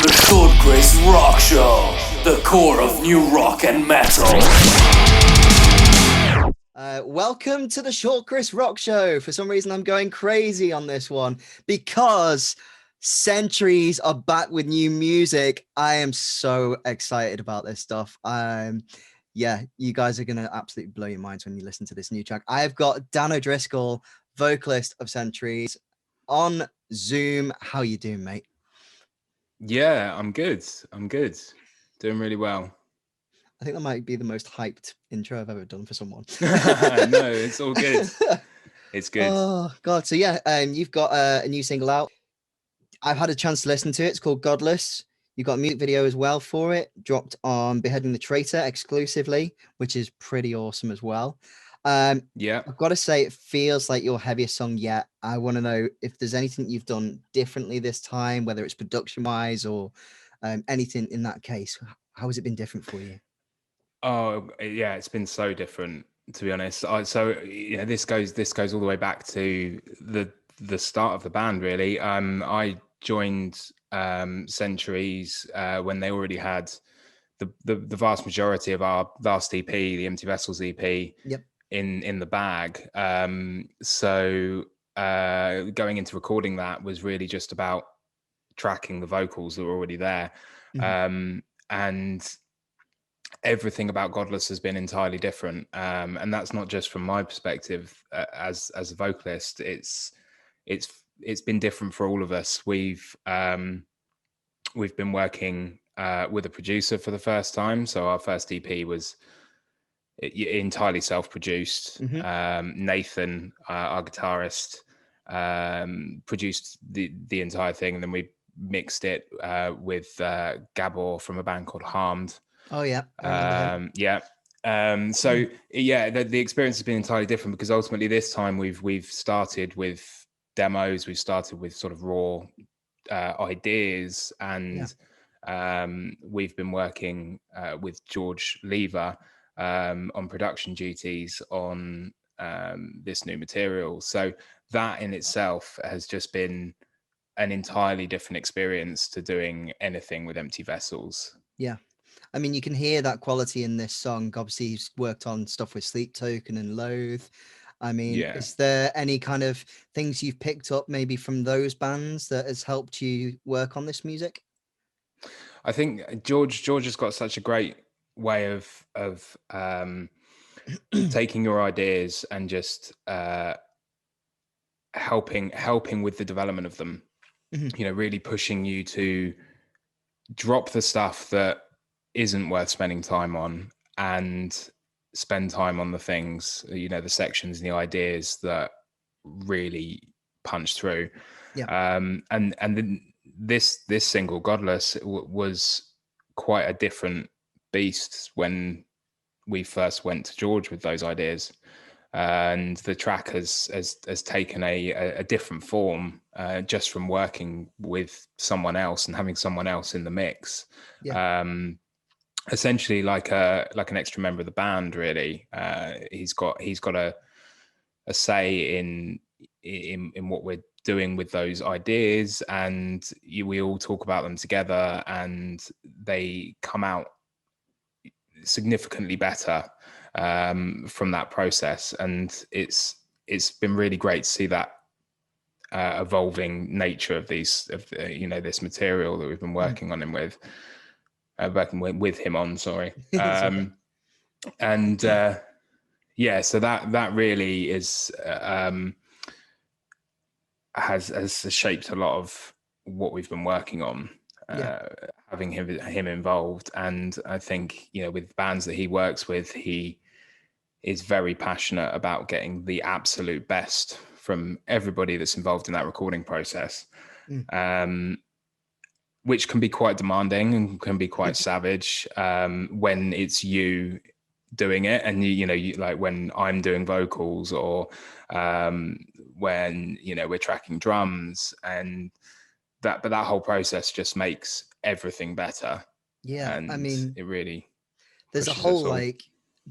The Short Chris Rock Show, the core of new rock and metal. Welcome to the Short Chris Rock Show. For some reason, I'm going crazy on this one because Centuries are back with new music. I am so excited about this stuff. Yeah, you guys are going to absolutely blow your minds when you listen to this new track. I've got Dan O'Driscoll, vocalist of Centuries, on Zoom. How you doing, mate? Yeah, I'm good. Doing really well. I think that might be the most hyped intro I've ever done for someone. No, it's all good. It's good. Oh, God. So, yeah, you've got a new single out. I've had a chance to listen to it. It's called Godless. You've got a music video as well for it, dropped on Beheading the Traitor exclusively, which is pretty awesome as well. Yeah. I've got to say, it feels like your heaviest song yet. I want to know if there's anything you've done differently this time, whether it's production-wise or anything in that case. How has it been different for you? Oh, yeah, it's been so different, to be honest. This goes all the way back to the start of the band, really. I joined Centuries when they already had the vast majority of our last EP, the Empty Vessels EP, Yep. in the bag. So going into recording that was really just about tracking the vocals that were already there. Mm-hmm. And everything about Godless has been entirely different. And that's not just from my perspective as a vocalist. It's been different for all of us. We've been working with a producer for the first time. So our first EP was entirely self-produced. Mm-hmm. Nathan, our guitarist, produced the entire thing, and then we mixed it with Gabor from a band called Harmed. Oh yeah. The experience has been entirely different because ultimately this time we've started with demos, we've started with sort of raw ideas, and we've been working with George Lever on production duties on this new material. So that in itself has just been an entirely different experience to doing anything with Empty Vessels. Yeah. I mean, you can hear that quality in this song. Obviously, he's worked on stuff with Sleep Token and Loathe. I mean, is there any kind of things you've picked up maybe from those bands that has helped you work on this music? I think George has got such a great way of taking your ideas and just helping with the development of them. Mm-hmm. You know, really pushing you to drop the stuff that isn't worth spending time on and spend time on the things, you know, the sections and the ideas that really punch through. And then this single Godless was quite a different beast when we first went to George with those ideas, and the track has taken a different form just from working with someone else and having someone else in the mix. Essentially like an extra member of the band, really. He's got a say in what we're doing with those ideas, and we all talk about them together, and they come out significantly better from that process. And it's been really great to see that evolving nature of this material that we've been working on him with. Working with him on, sorry. So that really is has shaped a lot of what we've been working on, having him involved. And I think, you know, with bands that he works with, he is very passionate about getting the absolute best from everybody that's involved in that recording process. Which can be quite demanding and can be quite savage when it's you doing it, and you know, like when I'm doing vocals, or when, you know, we're tracking drums, and that whole process just makes everything better. And I mean, it really there's a whole like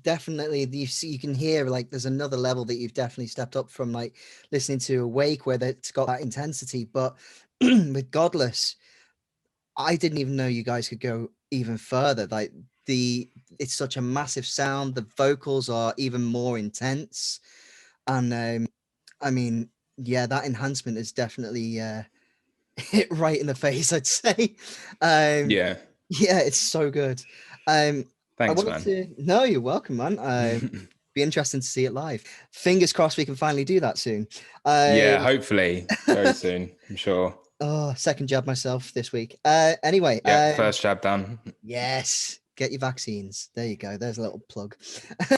definitely you can hear like there's another level that you've definitely stepped up from, like listening to Awake, where it's got that intensity, but with Godless, I didn't even know you guys could go even further. Like it's such a massive sound. The vocals are even more intense, and I mean, yeah, that enhancement is definitely hit right in the face, I'd say. Yeah. Yeah, it's so good. I Thanks, wanted man. to. No, you're welcome, man. Be interesting to see it live. Fingers crossed we can finally do that soon. Yeah, hopefully very soon, I'm sure. Oh, second jab myself this week. Anyway, Yeah, first jab done. yes, get your vaccines. There you go. There's a little plug.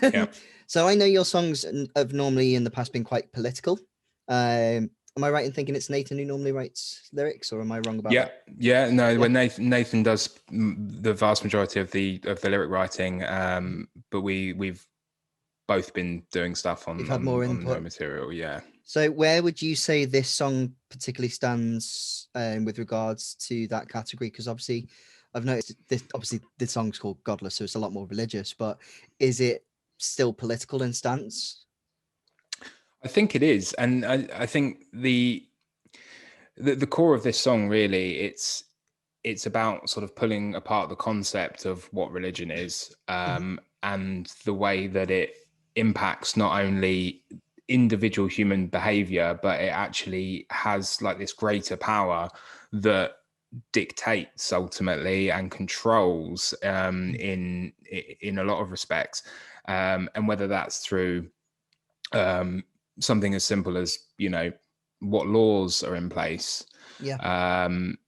Yeah. So I know your songs have normally in the past been quite political. Am I right in thinking it's Nathan who normally writes lyrics, or am I wrong about that? Yeah, no, when Nathan does the vast majority of the lyric writing, but we've both been doing stuff You've had more on input. no material. Yeah. So where would you say this song particularly stands with regards to that category? Because obviously I've noticed this, obviously this song's called Godless, so it's a lot more religious, but is it still political in stance? I think it is, and I think the core of this song really, it's about sort of pulling apart the concept of what religion is, and the way that it impacts not only individual human behavior, but it actually has like this greater power that dictates ultimately and controls in a lot of respects, and whether that's through something as simple as, you know, what laws are in place,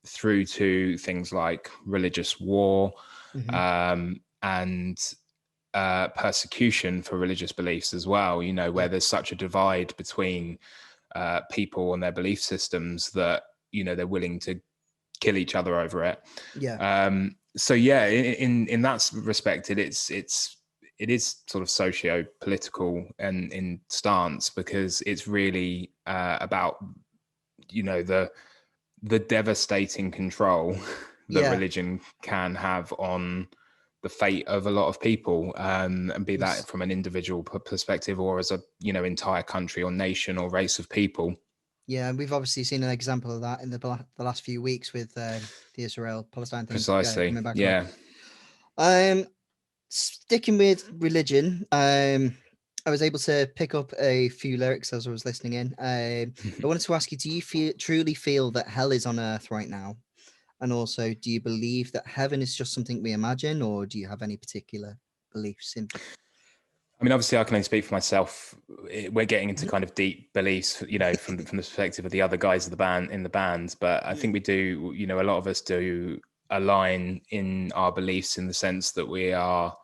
through to things like religious war, and persecution for religious beliefs as well, you know, where there's such a divide between people and their belief systems that, you know, they're willing to kill each other over it. So yeah, in that respect, it is sort of socio-political and in stance, because it's really about, you know, the devastating control that religion can have on the fate of a lot of people, and be that from an individual perspective, or as a, you know, entire country or nation or race of people. Yeah, and we've obviously seen an example of that in the last few weeks with the Israel-Palestine thing Precisely. coming back Yeah. around. Sticking with religion, I was able to pick up a few lyrics as I was listening in. I wanted to ask you, do you truly feel that hell is on earth right now? And also, do you believe that heaven is just something we imagine, or do you have any particular beliefs in? I mean, obviously, I can only speak for myself. We're getting into kind of deep beliefs, you know, from the perspective of the other guys of the band. But I think we do, you know, a lot of us do align in our beliefs, in the sense that we are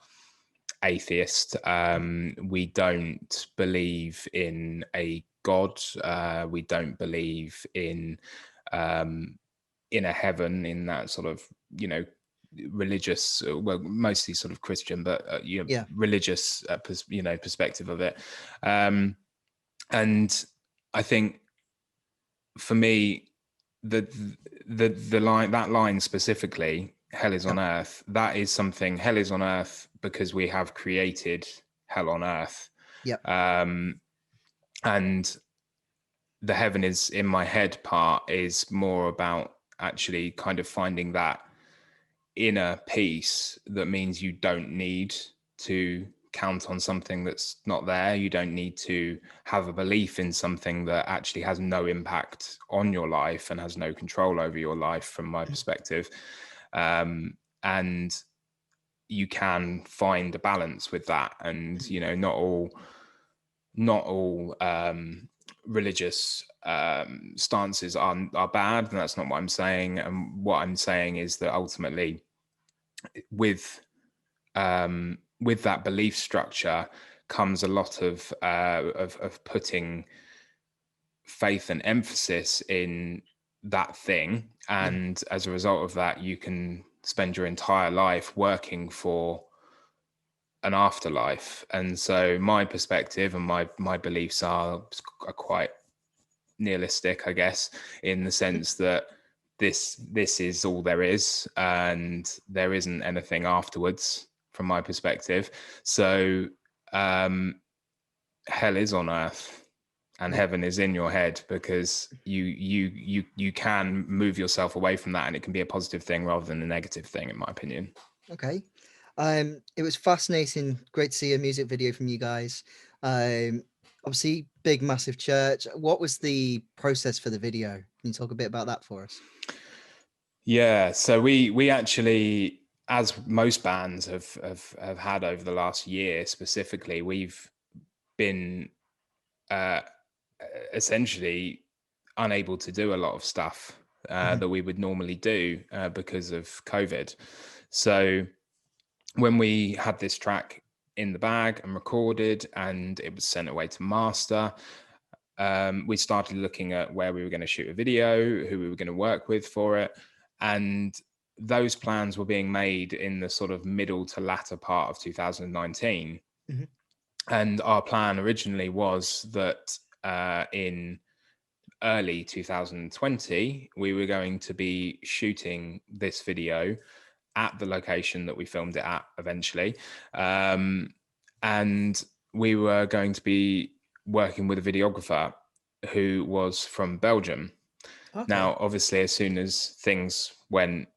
atheist. We don't believe in a god. We don't believe in a heaven, in that sort of, you know, religious, well, mostly sort of Christian, but religious, you know, perspective of it. And I think for me, the line, that line specifically, hell is on earth, that is something. Hell is on earth because we have created hell on earth. And the heaven is in my head part is more about actually kind of finding that inner peace that means you don't need to count on something that's not there. You don't need to have a belief in something that actually has no impact on your life and has no control over your life, from my perspective. And you can find a balance with that. And, you know, not all religious stances are bad, and that's not what I'm saying. And what I'm saying is that ultimately, with that belief structure comes a lot of putting faith and emphasis in that thing, and as a result of that, you can spend your entire life working for an afterlife. And so my perspective and my beliefs are quite nihilistic, I guess, in the sense that this is all there is, and there isn't anything afterwards, from my perspective. So hell is on earth. and Yeah. heaven is in your head, because you can move yourself away from that, and it can be a positive thing rather than a negative thing, in my opinion. Okay. It was fascinating. Great to see a music video from you guys. Obviously, big, massive church. What was the process for the video? Can you talk a bit about that for us? Yeah, so we actually, as most bands have had over the last year specifically, we've been uh, essentially unable to do a lot of stuff that we would normally do because of COVID. So when we had this track in the bag and recorded, and it was sent away to master, we started looking at where we were going to shoot a video, who we were going to work with for it, and those plans were being made in the sort of middle to latter part of 2019. Mhm. And our plan originally was that in early 2020, we were going to be shooting this video at the location that we filmed it at eventually. And we were going to be working with a videographer who was from Belgium. Okay. Now, obviously, as soon as things went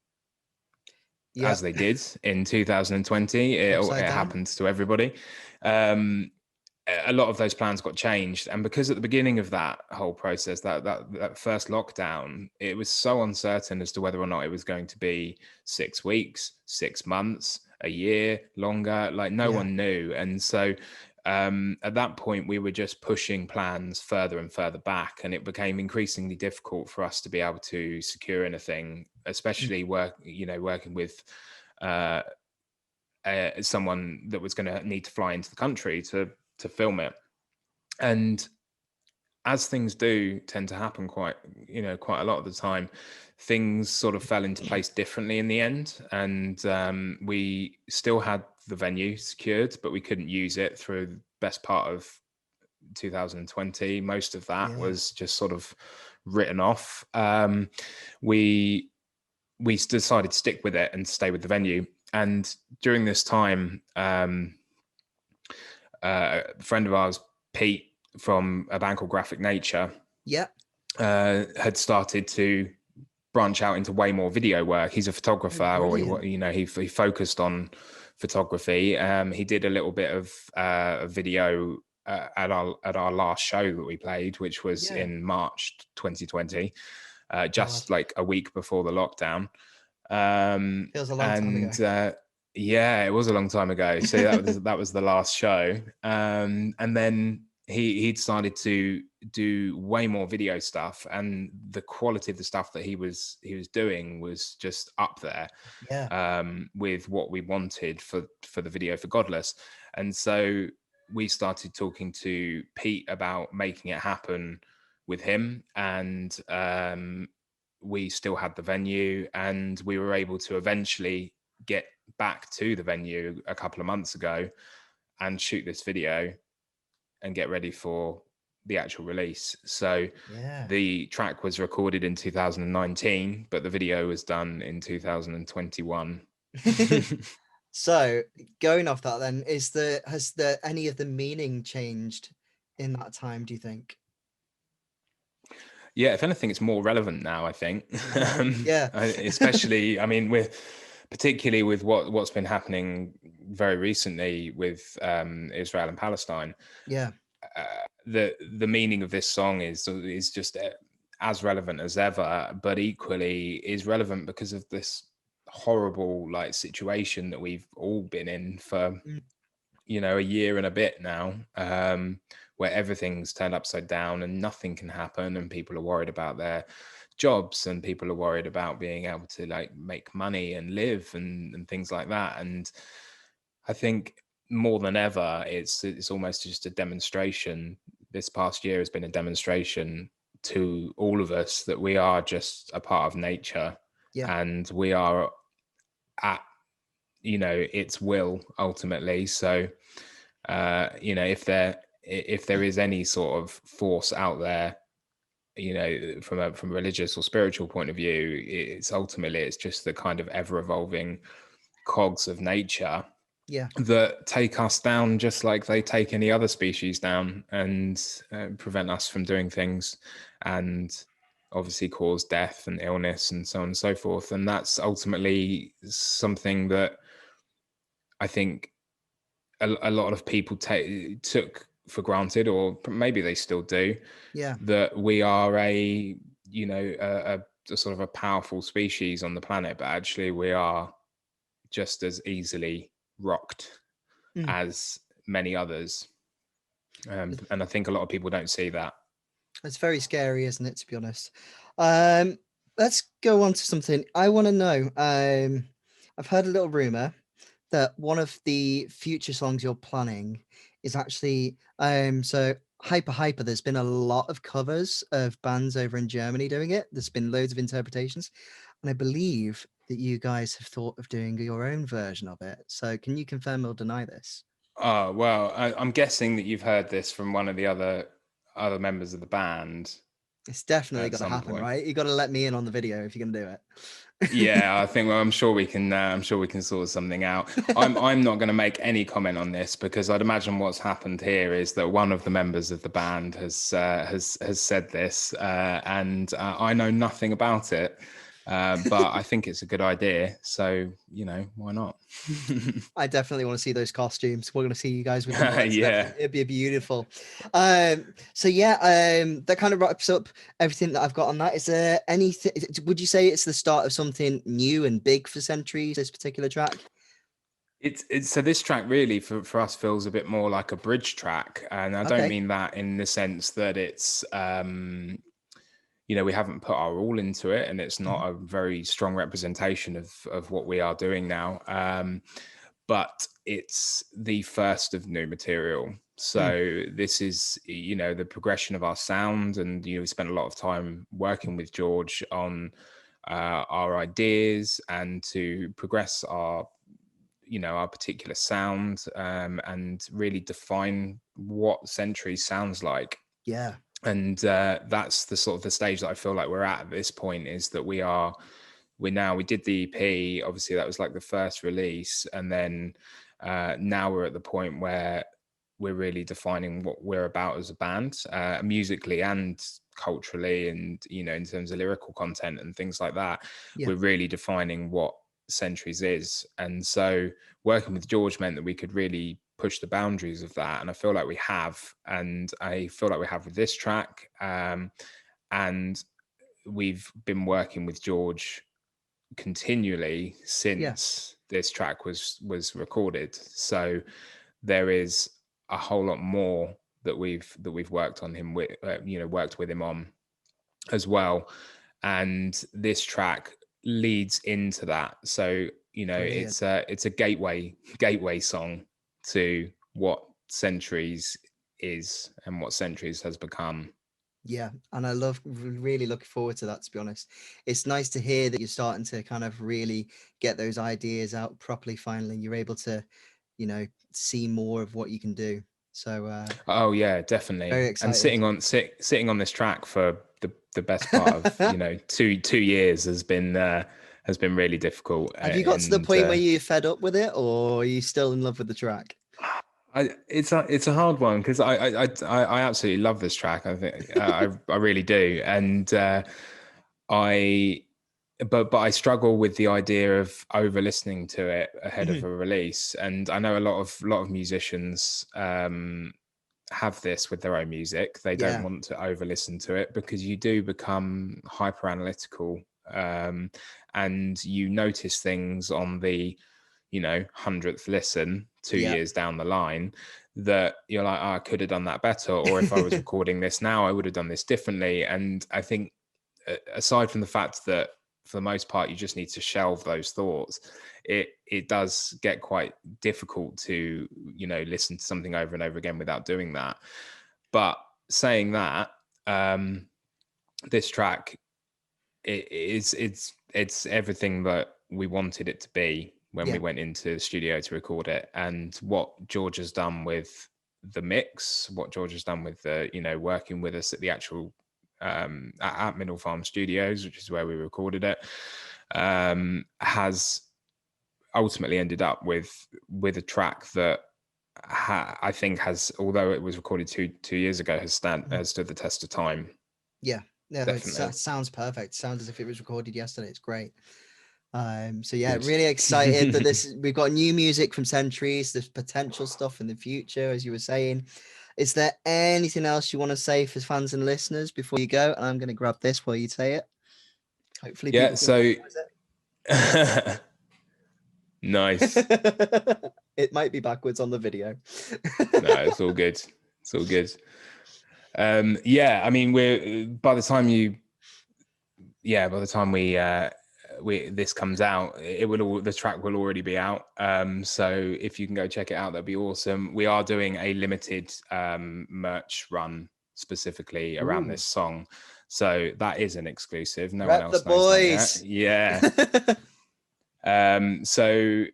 Yeah. as they did in 2020, it Upside down. happened to everybody. A lot of those plans got changed, and because at the beginning of that whole process, that first lockdown, it was so uncertain as to whether or not it was going to be 6 weeks, 6 months, a year, longer. Like no one knew, and so at that point we were just pushing plans further and further back, and it became increasingly difficult for us to be able to secure anything, especially working with someone that was going to need to fly into the country to film it. And as things do tend to happen quite a lot of the time, things sort of fell into place differently in the end. And we still had the venue secured, but we couldn't use it through the best part of 2020. Most of that was just sort of written off. We decided to stick with it and stay with the venue. And during this time, a friend of ours, Pete, from a band called Graphic Nature, had started to branch out into way more video work. He's a photographer, or he focused on photography. He did a little bit of video at our last show that we played, which was in March 2020, just like a week before the lockdown. Feels a long time ago. Yeah, it was a long time ago. So that was the last show. And then he started to do way more video stuff, and the quality of the stuff that he was doing was just up there with what we wanted for the video for Godless. And so we started talking to Pete about making it happen with him, and we still had the venue, and we were able to eventually get back to the venue a couple of months ago and shoot this video and get ready for the actual release. So the track was recorded in 2019, but the video was done in 2021. So going off that then, has any of the meaning changed in that time, do you think? Yeah, if anything, it's more relevant now, I think. Especially, I mean, particularly with what's been happening very recently with Israel and Palestine. The meaning of this song is just as relevant as ever, but equally is relevant because of this horrible situation that we've all been in for a year and a bit now, where everything's turned upside down and nothing can happen, and people are worried about their jobs, and people are worried about being able to make money and live and things like that. And I think more than ever, it's almost just a demonstration. This past year has been a demonstration to all of us that we are just a part of nature, and we are at its will ultimately. So if there is any sort of force out there, from a religious or spiritual point of view, it's just the kind of ever evolving cogs of nature. Yeah. that take us down just like they take any other species down, and prevent us from doing things, and obviously cause death and illness and so on and so forth. And that's ultimately something that I think a lot of people took for granted, or maybe they still do, Yeah. that we are a sort of a powerful species on the planet, but actually we are just as easily rocked Mm. as many others. And I think a lot of people don't see that. It's very scary, isn't it, to be honest? Let's go on to something I want to know. I've heard a little rumor that one of the future songs you're planning is actually so Hyper Hyper. There's been a lot of covers of bands over in Germany doing it. There's been loads of interpretations, and I believe that you guys have thought of doing your own version of it. So can you confirm or deny this? Oh, well, I'm guessing that you've heard this from one of the other members of the band It's definitely at got to some happen, point. right? You got to let me in on the video if you're gonna do it. Yeah, I think, well, I'm sure we can. I'm sure we can sort something out. I'm not going to make any comment on this, because I'd imagine what's happened here is that one of the members of the band has said this, and I know nothing about it. But I think it's a good idea. So, why not? I definitely want to see those costumes. We're going to see you guys with the mullets. Yeah. It'd be beautiful. So yeah, that kind of wraps up everything that I've got on that. Is there anything? Would you say it's the start of something new and big for Centuries? This particular track. It's so this track really for us feels a bit more like a bridge track, and I don't Okay. mean that in the sense that it's we haven't put our all into it, and it's not a very strong representation of what we are doing now. But it's the first of new material. So this is, the progression of our sound, and we spent a lot of time working with George on our ideas and to progress our particular sound, and really define what Centuries sounds like. Yeah. And that's the sort of the stage that I feel like we're at this point, is that we did the EP, obviously that was like the first release, and then now we're at the point where we're really defining what we're about as a band, musically and culturally, and in terms of lyrical content and things like that. Yeah. We're really defining what Centuries is. And so working with George meant that we could really push the boundaries of that, and I feel like we have, and I feel like we have with this track. And we've been working with George continually since this track was recorded, so there is a whole lot more that we've worked on him with, worked with him on as well. And this track leads into that. So Brilliant. it's a gateway song to what Centuries is and what Centuries has become. Yeah, and I really looking forward to that, to be honest. It's nice to hear that you're starting to kind of really get those ideas out properly finally. You're able to, see more of what you can do. So Oh yeah, very definitely. And excited. sitting on this track for the best part of 2 years has been really difficult. Have you got to the And point where you're fed up with it, or are you still in love with the track? it's a hard one, because I absolutely love this track. I think I really do, and I but I struggle with the idea of over listening to it ahead of a release. And I know a lot of musicians have this with their own music. They don't Yeah. want to over listen to it, because you do become hyper analytical, and you notice things on the 100th listen 2 years down the line, that you're like, oh, I could have done that better, or if I was recording this now, I would have done this differently. And I think, aside from the fact that for the most part you just need to shelve those thoughts, it does get quite difficult to listen to something over and over again without doing that. But saying that, this track, it's everything that we wanted it to be when we went into the studio to record it. And what George has done with the mix, what George has done with the working with us at the actual at Middle Farm Studios, which is where we recorded it, has ultimately ended up with a track that I think has, although it was recorded two years ago, has stood the test of time. Yeah, it Definitely. sounds perfect. Sounds as if it was recorded yesterday. It's great. So yeah, really excited that we've got new music from Centuries. There's potential stuff in the future, as you were saying. Is there anything else you want to say for fans and listeners before you go? And I'm going to grab this while you say it. Hopefully, Yeah. people So can nice. It might be backwards on the video. No, it's all good. It's all good. Yeah, I mean, by the time this comes out, the track will already be out. So if you can go check it out, that'd be awesome. We are doing a limited merch run specifically around this song, so that is an exclusive. No one else knows that yet. Yeah. So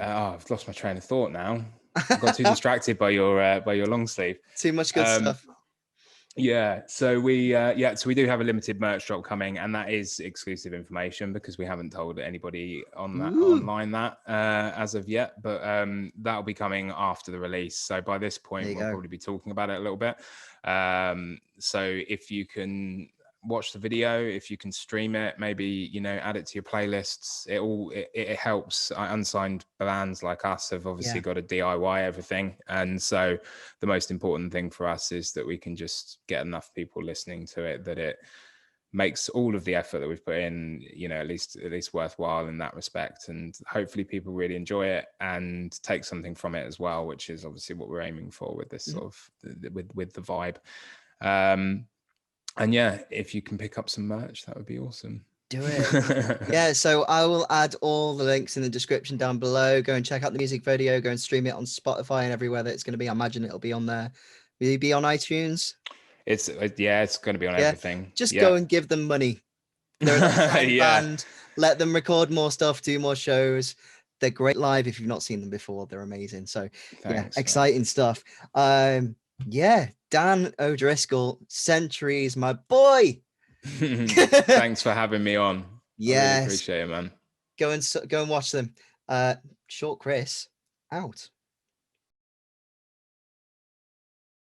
I've lost my train of thought now. I got too distracted by your long sleeve. Too much good stuff. Yeah, so we do have a limited merch drop coming, and that is exclusive information because we haven't told anybody online as of yet. But that'll be coming after the release. So by this point, we'll probably be talking about it a little bit. So if you can watch the video, if you can stream it, maybe add it to your playlists, it helps. Unsigned bands like us have obviously got to DIY everything, and so the most important thing for us is that we can just get enough people listening to it that it makes all of the effort that we've put in at least worthwhile in that respect, and hopefully people really enjoy it and take something from it as well, which is obviously what we're aiming for with this sort of with the vibe. And yeah, if you can pick up some merch, that would be awesome. Do it. Yeah, so I will add all the links in the description down below. Go and check out the music video. Go and stream it on Spotify and everywhere that it's going to be. I imagine it'll be on there. Will it be on iTunes? It's going to be on everything. Just go and give them money. They're an unsigned band. Let them record more stuff, do more shows. They're great live. If you've not seen them before, they're amazing. So thanks, exciting stuff. Dan O'Driscoll, Centuries, my boy. Thanks for having me on. Yes, I really appreciate it, man. Go and watch them. Short Chris out.